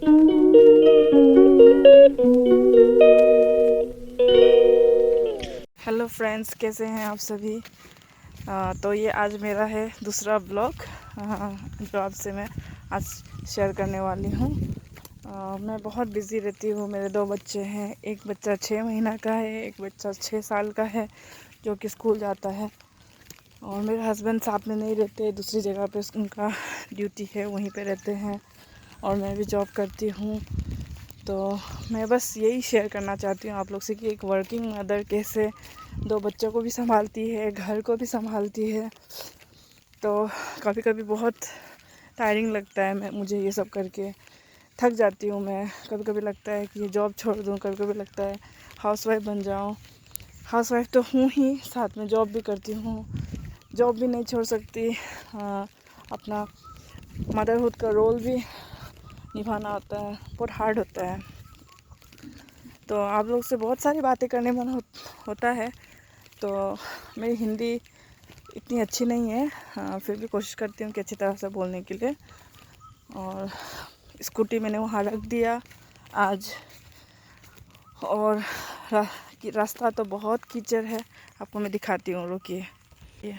Hello friends, कैसे हैं आप सभी। तो ये आज मेरा है दूसरा ब्लॉग जो आपसे मैं आज शेयर करने वाली हूँ। मैं बहुत बिज़ी रहती हूँ। मेरे 2 बच्चे हैं। एक बच्चा 6 महीना का है, एक बच्चा 6 साल का है जो कि स्कूल जाता है। और मेरे हस्बैंड साथ में नहीं रहते, दूसरी जगह पे उनका ड्यूटी है, वहीं पे रहते हैं। और मैं भी जॉब करती हूँ। तो मैं बस यही शेयर करना चाहती हूँ आप लोग से कि एक वर्किंग मदर कैसे 2 बच्चों को भी संभालती है, घर को भी संभालती है। तो कभी कभी बहुत टायरिंग लगता है, मुझे ये सब करके थक जाती हूँ मैं। कभी कभी लगता है कि ये जॉब छोड़ दूँ, कभी कभी लगता है हाउसवाइफ बन जाऊँ। हाउसवाइफ तो हूँ ही, साथ में जॉब भी करती हूँ। जॉब भी नहीं छोड़ सकती, अपना मदरहुड का रोल भी निभाना होता है, बहुत हार्ड होता है। तो आप लोग से बहुत सारी बातें करने मन होता है। तो मेरी हिंदी इतनी अच्छी नहीं है, फिर भी कोशिश करती हूँ कि अच्छी तरह से बोलने के लिए। और स्कूटी मैंने वहाँ रख दिया आज। और रास्ता तो बहुत कीचड़ है, आपको मैं दिखाती हूँ, रुकिए। ये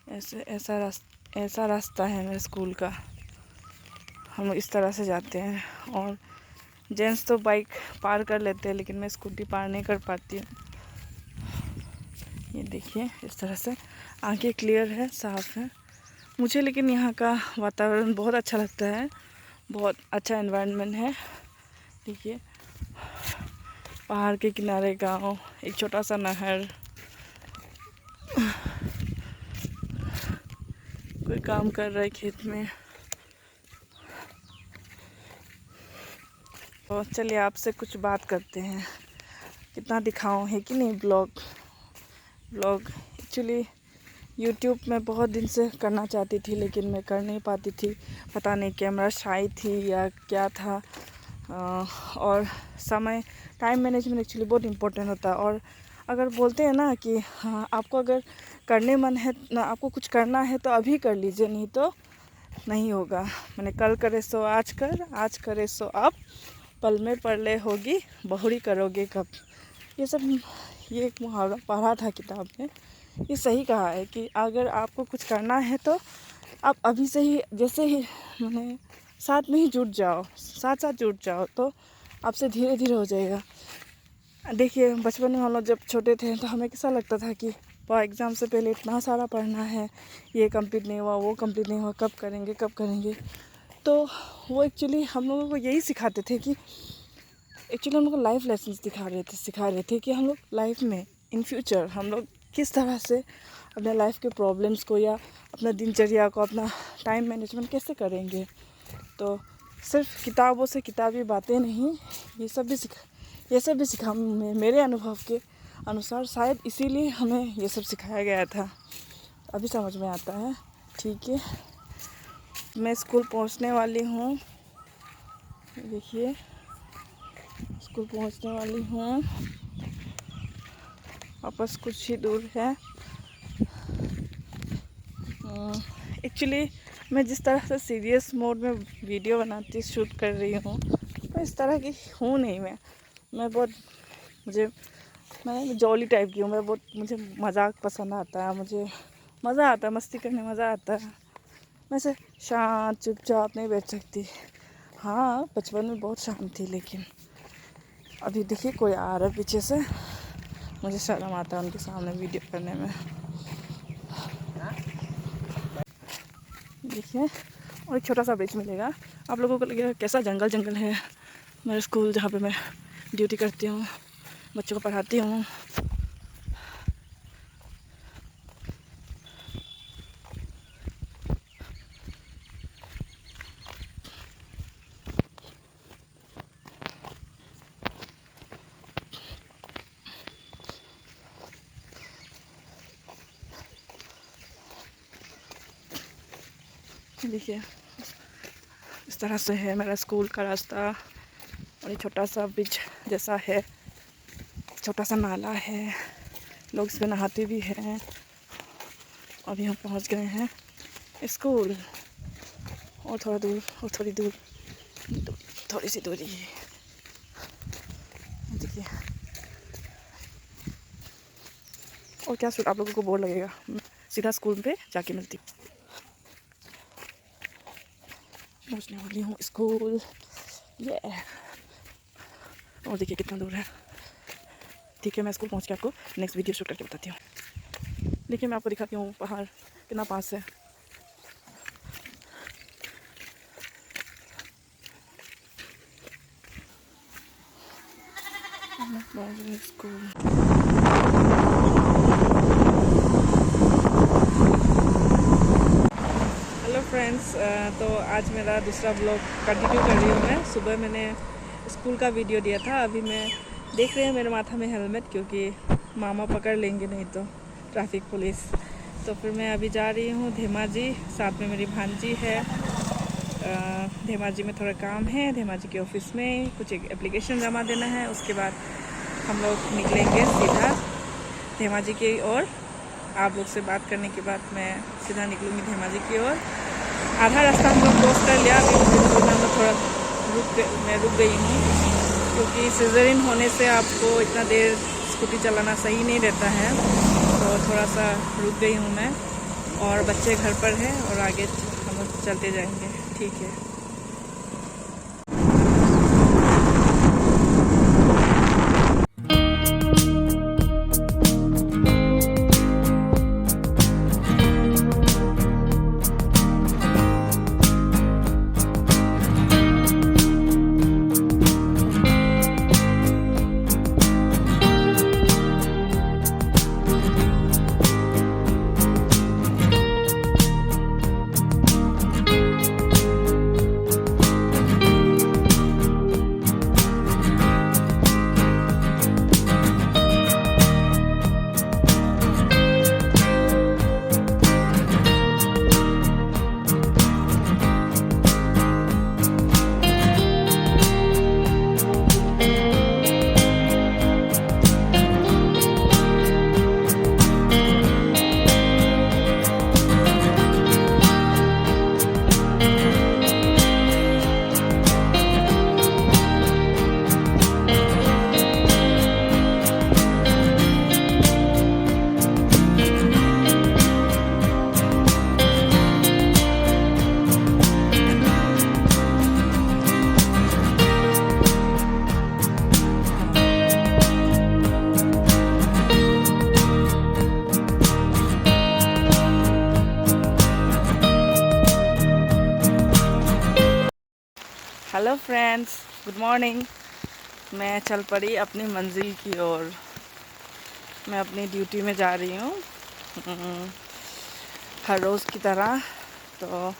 ऐसा रास्ता है मेरे स्कूल का। हम लोग इस तरह से जाते हैं। और जेंट्स तो बाइक पार कर लेते हैं, लेकिन मैं स्कूटी पार नहीं कर पाती हूँ। ये देखिए, इस तरह से आंखें क्लियर है, साफ़ है मुझे। लेकिन यहाँ का वातावरण बहुत अच्छा लगता है, बहुत अच्छा एनवायरनमेंट है। देखिए, पहाड़ के किनारे गांव, एक छोटा सा नहर, कोई काम कर रहा है खेत में। तो चलिए आपसे कुछ बात करते हैं। कितना दिखाऊं, है कि नहीं ब्लॉग एक्चुअली यूट्यूब में बहुत दिन से करना चाहती थी, लेकिन मैं कर नहीं पाती थी। पता नहीं कैमरा शाई थी या क्या था। और टाइम मैनेजमेंट एक्चुअली बहुत इम्पोर्टेंट होता है। और अगर बोलते हैं ना कि हाँ, आपको अगर करने मन है ना, आपको कुछ करना है तो अभी कर लीजिए, नहीं तो नहीं होगा। मैंने कल करे सो आज कर, आज करे सो अब, पल में पड़ले होगी बहुरी करोगे कब। ये एक मुहावरा पढ़ा था किताब में। ये सही कहा है कि अगर आपको कुछ करना है तो आप अभी से ही, जैसे ही मैंने साथ में ही जुट जाओ, साथ जुट जाओ, तो आपसे धीरे धीरे हो जाएगा। देखिए, बचपन में हम लोग जब छोटे थे तो हमें कैसा लगता था कि वाह, एग्ज़ाम से पहले इतना सारा पढ़ना है, ये कंप्लीट नहीं हुआ, वो कंप्लीट नहीं हुआ, कब करेंगे। तो वो एक्चुअली हम लोगों को यही सिखाते थे कि एक्चुअली हम लोग को लाइफ लेसन सिखा रहे थे कि हम लोग लाइफ में इन फ्यूचर हम लोग किस तरह से अपने लाइफ के प्रॉब्लम्स को या अपना दिनचर्या को, अपना टाइम मैनेजमेंट कैसे करेंगे। तो सिर्फ किताबों से किताबी बातें नहीं, ये सब भी सिखा मेरे अनुभव के अनुसार शायद इसीलिए हमें ये सब सिखाया गया था। अभी समझ में आता है। ठीक है, मैं स्कूल पहुंचने वाली हूँ। देखिए, स्कूल पहुंचने वाली हूँ, वापस कुछ ही दूर है। एक्चुअली मैं जिस तरह से सीरियस मोड में वीडियो बनाती शूट कर रही हूँ, मैं इस तरह की हूँ नहीं। मैं बहुत मैं जॉली टाइप की हूँ। मुझे मजाक पसंद आता है, मुझे मज़ा आता है, मस्ती करने मज़ा आता है। मैं से शांत चुपचाप नहीं बैठ सकती। हाँ, बचपन में बहुत शांत थी, लेकिन अभी देखिए कोई आ रहा है पीछे से, मुझे शर्म आता है उनके सामने वीडियो करने में। देखिए, और एक छोटा सा ब्रिज मिलेगा। आप लोगों को लगेगा कैसा जंगल है। मेरा स्कूल जहाँ पे मैं ड्यूटी करती हूँ, बच्चों को पढ़ाती हूँ। देखिए, इस तरह से है मेरा स्कूल का रास्ता। और ये छोटा सा ब्रिज जैसा है, छोटा सा नाला है, लोग इस पर नहाते भी हैं। अभी हम पहुंच गए हैं स्कूल, और थोड़ी दूर थोड़ी सी दूरी है, देखिए। और क्या आप लोगों को बोर लगेगा, सीधा स्कूल पे जाके मिलती हूँ। पहुँचने वाली हूँ स्कूल, ये। और देखिए कितना दूर है। ठीक है, मैं स्कूल पहुँच के आपको नेक्स्ट वीडियो शूट करके बताती हूँ। देखिए मैं आपको दिखाती हूँ पहाड़ कितना पास है। स्कूल हेलो फ्रेंड्स, तो आज मेरा दूसरा ब्लॉग कंटिन्यू कर रही हूँ मैं। सुबह मैंने स्कूल का वीडियो दिया था। अभी मैं देख रहे हैं मेरे माथा में हेलमेट, क्योंकि मामा पकड़ लेंगे नहीं तो, ट्रैफिक पुलिस। तो फिर मैं अभी जा रही हूँ धेमाजी, साथ में मेरी भांजी है। धेमाजी में थोड़ा काम है, धेमाजी के ऑफिस में कुछ एक एप्लीकेशन जमा देना है। उसके बाद हम लोग निकलेंगे सीधा धेमाजी की ओर। आप लोग से बात करने के बाद मैं सीधा निकलूँगी धेमाजी की ओर। आधा रास्ता हम लोग क्रॉस कर लिया। अभी मैं थोड़ा रुक गई हूँ, क्योंकि सिज़रिन होने से आपको इतना देर स्कूटी चलाना सही नहीं रहता है। तो थोड़ा सा रुक गई हूँ मैं, और बच्चे घर पर हैं और आगे हम लोग चलते जाएंगे। ठीक है। Hello friends, good morning. मैं चल पड़ी अपनी मंजिल की ओर। मैं अपनी ड्यूटी में जा रही हूँ हर रोज़ की तरह। तो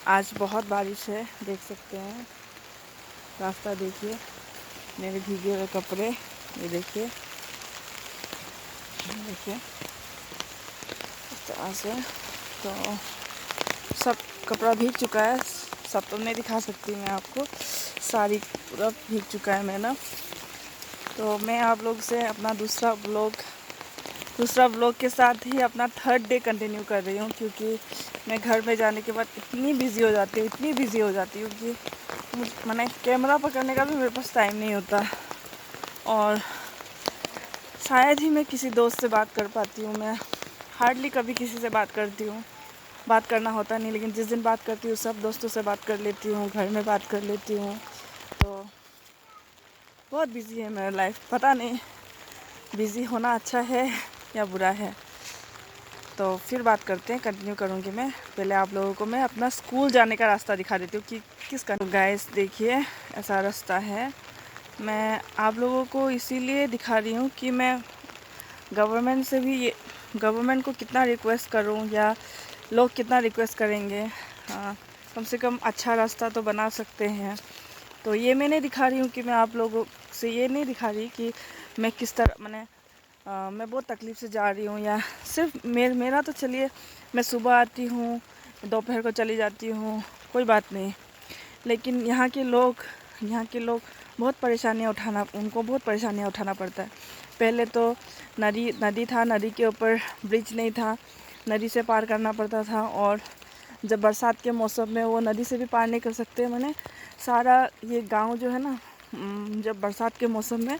आज बहुत बारिश है, देख सकते हैं। रास्ता देखिए, मेरे भीगे हुए कपड़े, ये देखिए देखिए इस तरह से। तो सब कपड़ा भीग चुका है। सब तो नहीं दिखा सकती मैं आपको, सारी पूरा भीग चुका है मेरा। तो मैं आप लोग से अपना दूसरा ब्लॉग के साथ ही अपना थर्ड डे कंटिन्यू कर रही हूँ, क्योंकि मैं घर में जाने के बाद इतनी बिज़ी हो जाती हूँ कि मैंने कैमरा पकड़ने का भी मेरे पास टाइम नहीं होता। और शायद ही मैं किसी दोस्त से बात कर पाती हूँ। मैं हार्डली कभी किसी से बात करती हूँ, बात करना होता नहीं। लेकिन जिस दिन बात करती हूँ सब दोस्तों से बात कर लेती हूँ, घर में बात कर लेती हूँ। तो बहुत बिज़ी है मेरा लाइफ। पता नहीं बिज़ी होना अच्छा है या बुरा है। तो फिर बात करते हैं, कंटिन्यू करूँगी मैं। पहले आप लोगों को मैं अपना स्कूल जाने का रास्ता दिखा देती हूँ कि किसका। गाइस देखिए, ऐसा रास्ता है। मैं आप लोगों को इसीलिए दिखा रही हूँ कि मैं गवर्नमेंट को कितना रिक्वेस्ट करूँ, या लोग कितना रिक्वेस्ट करेंगे। कम से कम अच्छा रास्ता तो बना सकते हैं। तो ये मैं नहीं दिखा रही हूँ कि मैं आप लोगों से ये नहीं दिखा रही कि मैं किस तरह मैं बहुत तकलीफ़ से जा रही हूँ, या सिर्फ मेरा तो चलिए, मैं सुबह आती हूँ, दोपहर को चली जाती हूँ, कोई बात नहीं। लेकिन यहाँ के लोग उनको बहुत परेशानियाँ उठाना पड़ता है। पहले तो नदी था, नदी के ऊपर ब्रिज नहीं था, नदी से पार करना पड़ता था। और जब बरसात के मौसम में वो नदी से भी पार नहीं कर सकते। मैंने सारा ये गांव जो है ना, जब बरसात के मौसम में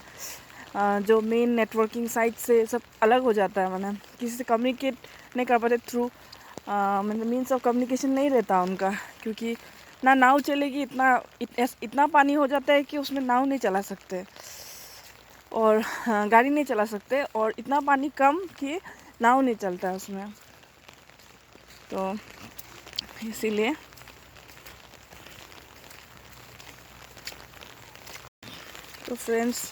जो मेन नेटवर्किंग साइट से सब अलग हो जाता है। मैंने किसी से कम्युनिकेट नहीं कर पाते थ्रू, मतलब मीन्स ऑफ कम्युनिकेशन नहीं रहता उनका, क्योंकि ना नाव चलेगी, इतना पानी हो जाता है कि उसमें नाव नहीं चला सकते और गाड़ी नहीं चला सकते, और इतना पानी कम कि नाव नहीं चलता है उसमें। तो इसीलिए तो फ्रेंड्स,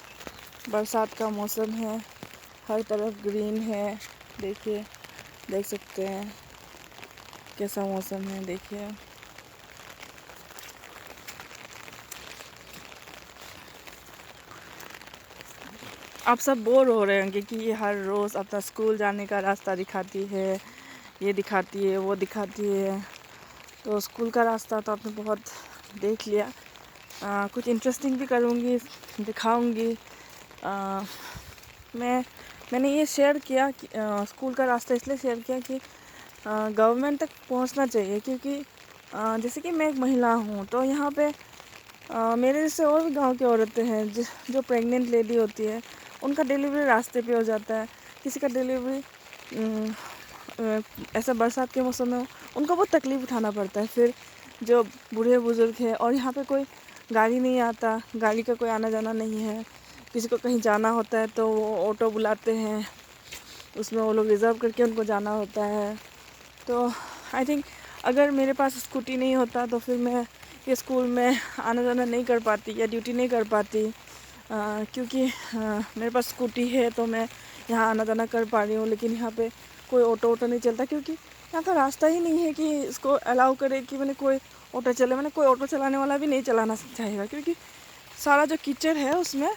बरसात का मौसम है, हर तरफ ग्रीन है। देखिए, देख सकते हैं कैसा मौसम है। देखिए, आप सब बोर हो रहे होंगे कि ये हर रोज़ अपना स्कूल जाने का रास्ता दिखाती है, ये दिखाती है, वो दिखाती है। तो स्कूल का रास्ता तो आपने बहुत देख लिया। कुछ इंटरेस्टिंग भी करूँगी, दिखाऊँगी। मैंने ये शेयर किया कि स्कूल का रास्ता इसलिए शेयर किया कि गवर्नमेंट तक पहुंचना चाहिए, क्योंकि जैसे कि मैं एक महिला हूं, तो यहाँ पे मेरे जैसे और भी गांव की औरतें हैं जो प्रेग्नेंट लेडी होती है, उनका डिलीवरी रास्ते पे हो जाता है। किसी का डिलीवरी ऐसा बरसात के मौसम में उनको बहुत तकलीफ़ उठाना पड़ता है। फिर जो बूढ़े बुज़ुर्ग हैं और यहाँ पे कोई गाड़ी नहीं आता, गाड़ी का कोई आना जाना नहीं है, किसी को कहीं जाना होता है तो वो ऑटो बुलाते हैं, उसमें वो लोग रिज़र्व करके उनको जाना होता है। तो आई थिंक अगर मेरे पास स्कूटी नहीं होता तो फिर मैं ये स्कूल में आना जाना नहीं कर पाती या ड्यूटी नहीं कर पाती, क्योंकि मेरे पास स्कूटी है तो मैं यहाँ आना जाना कर पा रही हूँ। लेकिन यहाँ पे कोई ऑटो नहीं चलता, क्योंकि यहाँ का रास्ता ही नहीं है कि इसको अलाउ करे कि मैंने कोई ऑटो चले। मैंने कोई ऑटो चलाने वाला भी नहीं चलाना चाहेगा, क्योंकि सारा जो कीचड़ है उसमें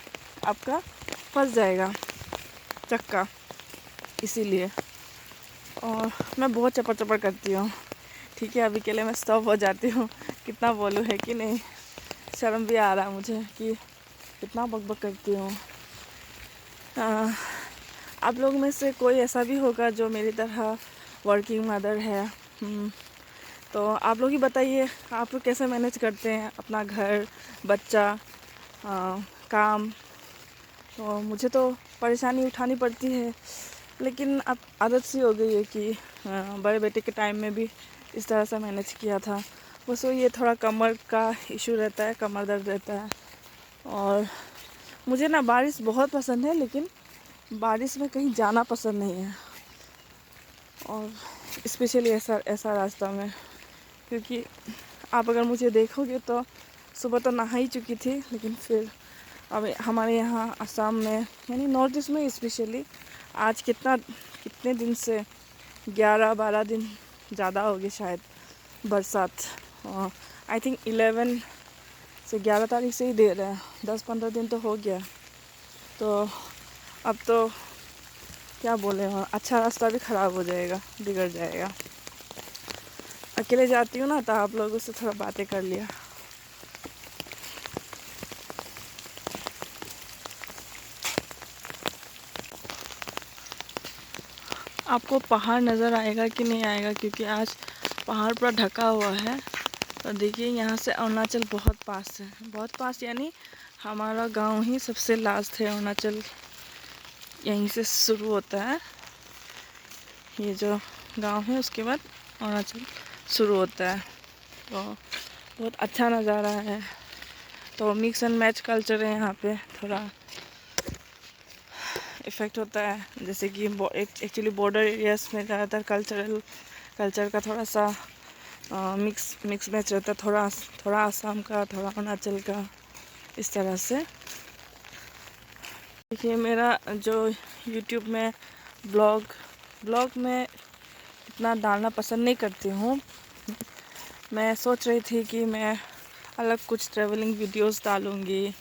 आपका फंस जाएगा चक्का, इसीलिए। और मैं बहुत चपर चपर करती हूँ। ठीक है, अभी के लिए मैं स्टॉप हो जाती हूँ। कितना बोलूँ है कि नहीं, शर्म भी आ रहा है मुझे कि कितना बकबक करती हूँ। आप लोग में से कोई ऐसा भी होगा जो मेरी तरह वर्किंग मदर है, तो आप लोग ही बताइए आप लोग कैसे मैनेज करते हैं अपना घर, बच्चा, काम। तो मुझे तो परेशानी उठानी पड़ती है, लेकिन अब आदत सी हो गई है कि बड़े बेटे के टाइम में भी इस तरह से मैनेज किया था। बस वो ये थोड़ा कमर का इशू रहता है, कमर दर्द रहता है। और मुझे ना बारिश बहुत पसंद है, लेकिन बारिश में कहीं जाना पसंद नहीं है, और स्पेशली ऐसा रास्ता में, क्योंकि आप अगर मुझे देखोगे तो सुबह तो नहा ही चुकी थी, लेकिन फिर अब हमारे यहाँ असम में, यानी नॉर्थ ईस्ट में स्पेशली, आज कितने दिन से 11-12 दिन ज़्यादा हो गए शायद बरसात। आई थिंक 11 से 11 तारीख से ही दे रहे हैं, 10-15 दिन तो हो गया। तो अब तो क्या बोले, अच्छा रास्ता भी ख़राब हो जाएगा, बिगड़ जाएगा। अकेले जाती हूँ ना, तो आप लोगों से थोड़ा बातें कर लिया। आपको पहाड़ नज़र आएगा कि नहीं आएगा, क्योंकि आज पहाड़ पूरा ढका हुआ है। तो देखिए, यहाँ से अरुणाचल बहुत पास है, बहुत पास, यानी हमारा गांव ही सबसे लास्ट है। अरुणाचल यहीं से शुरू होता है, ये जो गांव है उसके बाद अरुणाचल शुरू होता है। तो बहुत अच्छा नज़ारा है। तो मिक्स एंड मैच कल्चर है यहाँ पे, थोड़ा इफ़ेक्ट होता है। जैसे कि एक्चुअली बॉर्डर एरियाज में ज़्यादातर कल्चर का थोड़ा सा मिक्स मैच रहता है, थोड़ा आसाम का, थोड़ा अरुणाचल का, इस तरह से। देखिए, मेरा जो यूट्यूब में ब्लॉग में इतना डालना पसंद नहीं करती हूँ। मैं सोच रही थी कि मैं अलग कुछ ट्रैवलिंग वीडियोस डालूँगी,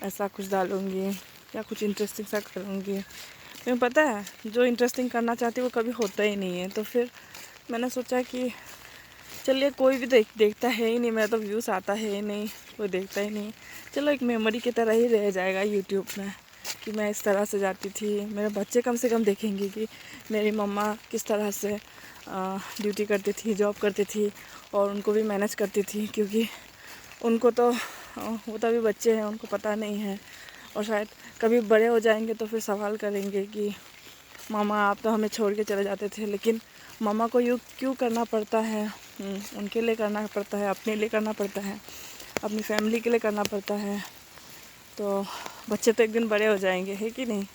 ऐसा कुछ डालूँगी, या कुछ इंटरेस्टिंग सा करूँगी। लेकिन पता है, जो इंटरेस्टिंग करना चाहती है वो कभी होता ही नहीं है। तो फिर मैंने सोचा कि चलिए, कोई भी देखता है ही नहीं, मेरा तो व्यूज़ आता है ही नहीं, कोई देखता ही नहीं, चलो एक मेमोरी की तरह ही रह जाएगा यूट्यूब में कि मैं इस तरह से जाती थी। मेरे बच्चे कम से कम देखेंगे कि मेरी मम्मा किस तरह से ड्यूटी करती थी, जॉब करती थी और उनको भी मैनेज करती थी, क्योंकि उनको तो वो तो अभी बच्चे हैं, उनको पता नहीं है और शायद कभी बड़े हो जाएंगे तो फिर सवाल करेंगे कि मामा आप तो हमें छोड़ के चले जाते थे। लेकिन मामा को यूँ क्यों करना पड़ता है? उनके लिए करना पड़ता है, अपने लिए करना पड़ता है, अपनी फैमिली के लिए करना पड़ता है। तो बच्चे तो एक दिन बड़े हो जाएंगे, है कि नहीं?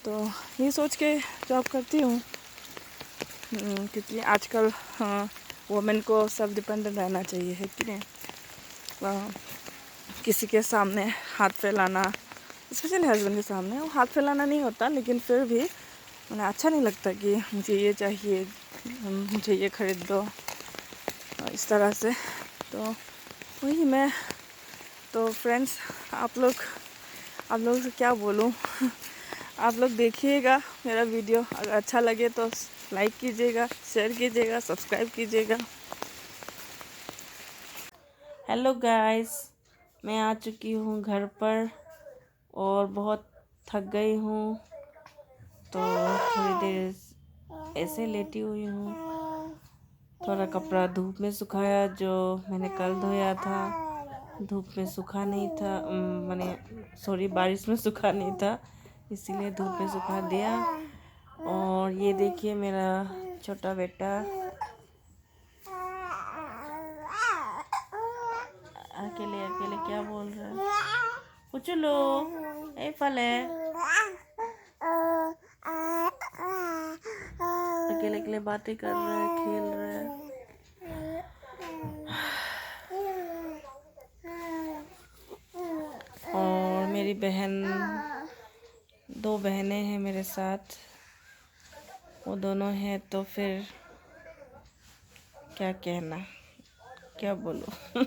तो ये सोच के जॉब करती हूँ, क्योंकि आजकल वुमेन को सेल्फ डिपेंडेंट रहना चाहिए, है कि नहीं? किसी के सामने हाथ फैलाना, स्पेशली हस्बैंड के सामने, वो हाथ फैलाना नहीं होता, लेकिन फिर भी उन्हें अच्छा नहीं लगता कि मुझे ये चाहिए, मुझे ये ख़रीद दो, इस तरह से। तो वही मैं, तो फ्रेंड्स आप लोग से क्या बोलूँ आप लोग देखिएगा मेरा वीडियो, अगर अच्छा लगे तो लाइक कीजिएगा, शेयर कीजिएगा, सब्सक्राइब कीजिएगा। हेलो गाइस, मैं आ चुकी हूँ घर पर और बहुत थक गई हूँ, तो थोड़ी देर ऐसे लेटी हुई हूँ। थोड़ा कपड़ा धूप में सुखाया, जो मैंने कल धोया था, धूप में सूखा नहीं था, मैंने बारिश में सूखा नहीं था, इसीलिए धूप में सुखा दिया। और ये देखिए मेरा छोटा बेटा अकेले अकेले क्या बोल रहा है, उचलो ए फले, अकेले अकेले बातें कर रहा है, खेल रहा है। और मेरी बहन, 2 बहनें हैं मेरे साथ, वो दोनों हैं, तो फिर क्या कहना, क्या बोलूं